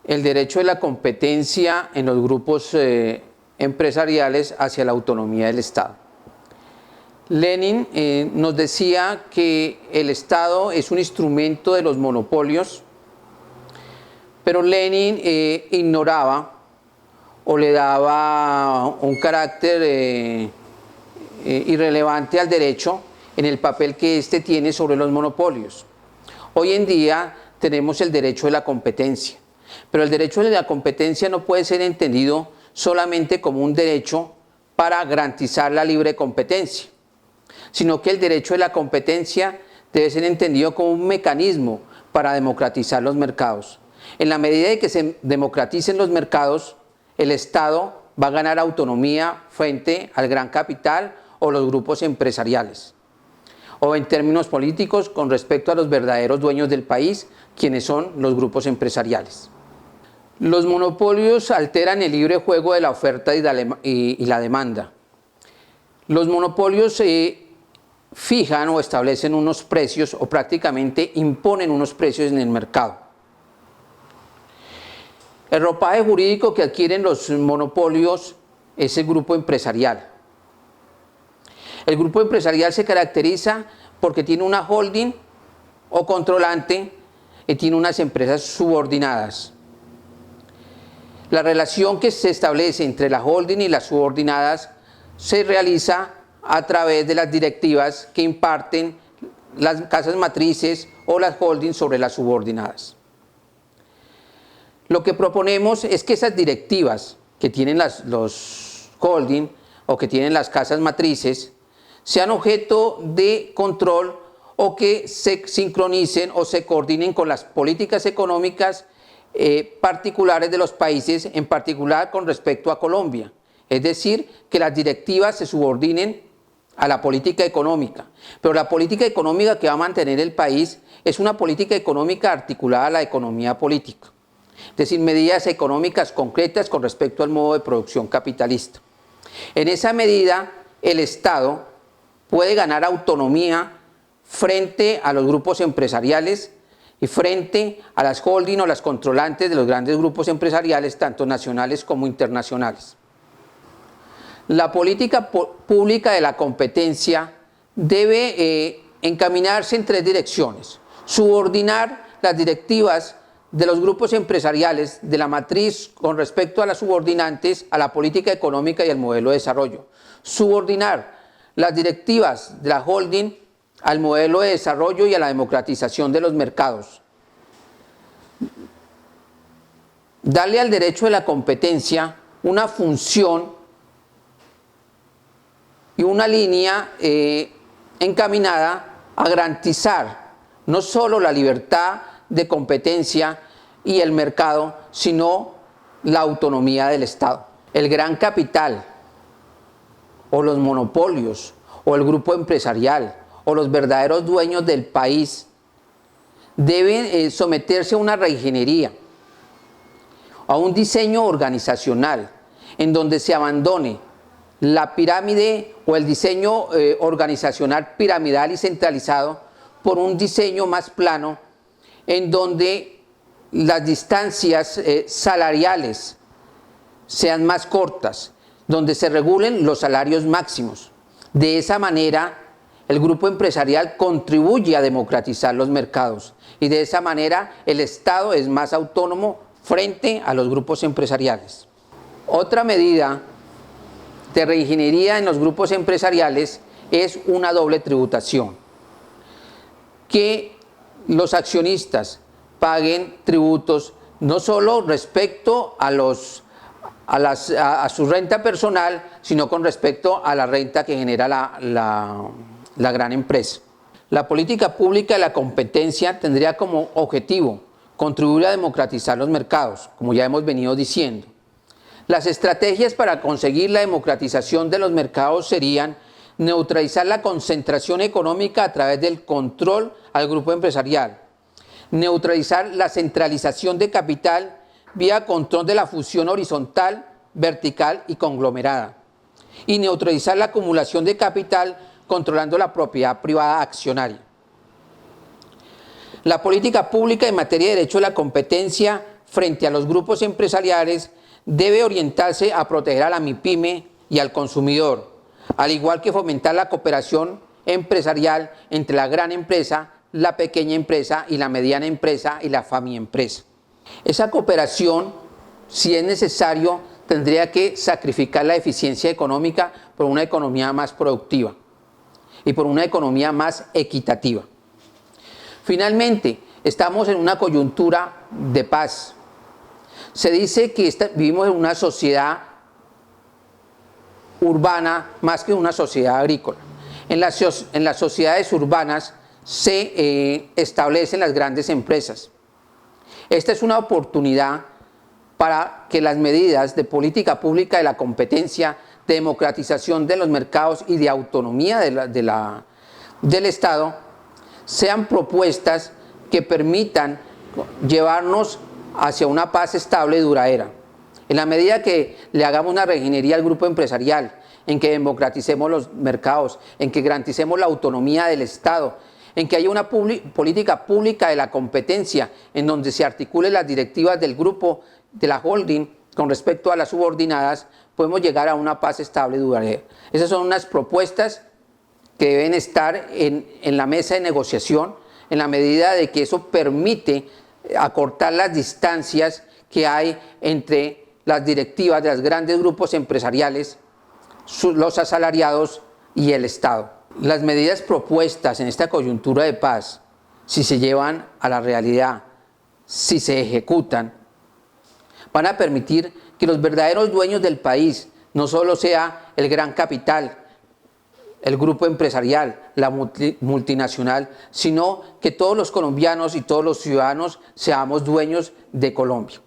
el derecho de la competencia en los grupos empresariales hacia la autonomía del Estado. Lenin nos decía que el Estado es un instrumento de los monopolios, pero Lenin ignoraba o le daba un carácter irrelevante al derecho en el papel que éste tiene sobre los monopolios. Hoy en día tenemos el derecho de la competencia, pero el derecho de la competencia no puede ser entendido solamente como un derecho para garantizar la libre competencia, sino que el derecho de la competencia debe ser entendido como un mecanismo para democratizar los mercados. En la medida en que se democraticen los mercados, el Estado va a ganar autonomía frente al gran capital o los grupos empresariales, o en términos políticos con respecto a los verdaderos dueños del país, quienes son los grupos empresariales. Los monopolios alteran el libre juego de la oferta y la demanda. Los monopolios fijan o establecen unos precios o prácticamente imponen unos precios en el mercado. El ropaje jurídico que adquieren los monopolios es el grupo empresarial. El grupo empresarial se caracteriza porque tiene una holding o controlante y tiene unas empresas subordinadas. La relación que se establece entre la holding y las subordinadas se realiza a través de las directivas que imparten las casas matrices o las holdings sobre las subordinadas. Lo que proponemos es que esas directivas que tienen los holding o que tienen las casas matrices sean objeto de control o que se sincronicen o se coordinen con las políticas económicas particulares de los países, en particular con respecto a Colombia. Es decir, que las directivas se subordinen a la política económica. Pero la política económica que va a mantener el país es una política económica articulada a la economía política. Es decir, medidas económicas concretas con respecto al modo de producción capitalista. En esa medida, el Estado puede ganar autonomía frente a los grupos empresariales y frente a las holding o las controlantes de los grandes grupos empresariales, tanto nacionales como internacionales. La política pública de la competencia debe encaminarse en tres direcciones: subordinar las directivas de los grupos empresariales de la matriz con respecto a las subordinantes a la política económica y el modelo de desarrollo; subordinar las directivas de la holding al modelo de desarrollo y a la democratización de los mercados; darle al derecho de la competencia una función y una línea encaminada a garantizar no solo la libertad de competencia y el mercado, sino la autonomía del Estado. El gran capital, o los monopolios, o el grupo empresarial, o los verdaderos dueños del país, deben someterse a una reingeniería, a un diseño organizacional, en donde se abandone la pirámide o el diseño organizacional piramidal y centralizado por un diseño más plano, en donde las distancias salariales sean más cortas, donde se regulen los salarios máximos. De esa manera, el grupo empresarial contribuye a democratizar los mercados y de esa manera el Estado es más autónomo frente a los grupos empresariales. Otra medida de reingeniería en los grupos empresariales es una doble tributación, que los accionistas paguen tributos no solo respecto a su renta personal, sino con respecto a la renta que genera la gran empresa. La política pública de la competencia tendría como objetivo contribuir a democratizar los mercados, como ya hemos venido diciendo. Las estrategias para conseguir la democratización de los mercados serían neutralizar la concentración económica a través del control al grupo empresarial, neutralizar la centralización de capital vía control de la fusión horizontal, vertical y conglomerada, y neutralizar la acumulación de capital controlando la propiedad privada accionaria. La política pública en materia de derecho a la competencia frente a los grupos empresariales debe orientarse a proteger a la MIPYME y al consumidor, al igual que fomentar la cooperación empresarial entre la gran empresa, la pequeña empresa y la mediana empresa y la familiempresa. Esa cooperación, si es necesario, tendría que sacrificar la eficiencia económica por una economía más productiva y por una economía más equitativa. Finalmente, estamos en una coyuntura de paz. Se dice que vivimos en una sociedad urbana más que una sociedad agrícola. En las sociedades urbanas se establecen las grandes empresas. Esta es una oportunidad para que las medidas de política pública de la competencia, de democratización de los mercados y de autonomía del Estado sean propuestas que permitan llevarnos hacia una paz estable y duradera. En la medida que le hagamos una reingeniería al grupo empresarial, en que democraticemos los mercados, en que garanticemos la autonomía del Estado, en que haya una política pública de la competencia, en donde se articulen las directivas del grupo, de la holding, con respecto a las subordinadas, podemos llegar a una paz estable y duradera. Esas son unas propuestas que deben estar en la mesa de negociación, en la medida de que eso permite acortar las distancias que hay entre las directivas de los grandes grupos empresariales, los asalariados y el Estado. Las medidas propuestas en esta coyuntura de paz, si se llevan a la realidad, si se ejecutan, van a permitir que los verdaderos dueños del país no solo sea el gran capital, el grupo empresarial, la multinacional, sino que todos los colombianos y todos los ciudadanos seamos dueños de Colombia.